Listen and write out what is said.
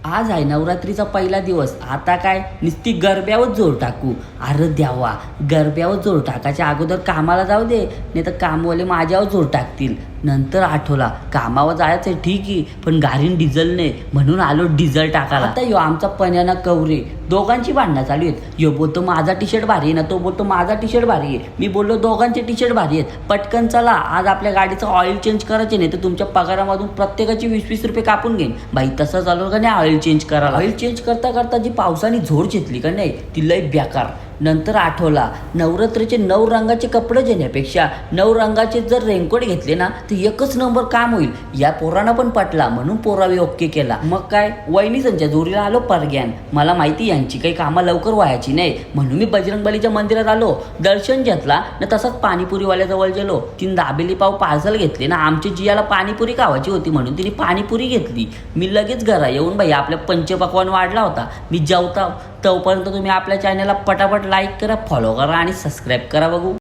आज आहे नवरात्रीचा पहिला दिवस. आता काय नुसती गरब्यावर जोर टाकू. अरे द्यावा, गरब्यावर जोर टाकायच्या अगोदर कामाला जाऊ दे, नाही तर कामवाले माझ्यावर जोर टाकतील. नंतर आठवला कामावर जायचं ठीक आहे, पण गाडीन डिझेल नाही, म्हणून आलो डिझेल टाकायला. आता यो आमचा पण्याना कवरे दोघांची भांडणं चालू आहेत. यो बोलतो माझा टी शर्ट भारी आहे ना, तो बोलतो माझा टी शर्ट भारी आहे. मी बोललो दोघांचे टी शर्ट भारी आहेत, पटकन चला आज आपल्या गाडीचं ऑइल चेंज करायचे, नाही तर तुमच्या पगारामधून प्रत्येकाची 20-20 रुपये कापून घेईन. बाई तसं चालू का नाही ऑइल चेंज करायला. ऑइल चेंज करता करता जी पावसाने झोड घेतली का नाही ती लय बेकार. नंतर आठवला नवरात्रीचे 9 रंगाचे कपडे घेण्यापेक्षा 9 रंगाचे जर रेनकोट घेतले ना तर एकच नंबर काम होईल. या पोरांना पण पटला म्हणून पोरावे ओके केला. मग काय वहिनी संच्या जोरीला आलो परग्यान. मला माहिती यांची काही कामं लवकर व्हायची नाही, म्हणून मी बजरंगबलीच्या मंदिरात आलो, दर्शन घेतला ना तसाच पाणीपुरीवाल्याजवळ गेलो. तिने दाबेली पाव पार्सल घेतले ना, आमच्या जियाला पाणीपुरी खावायची होती म्हणून तिने पाणीपुरी घेतली. मी लगेच घरा येऊन बाई आपल्या पंचपक्वान्न वाढला होता, मी जेवता. तोपर्यंत तुम्ही आपल्या चॅनलला पटापट लाईक करा, फॉलो करा आणि सबस्क्राईब करा बघू.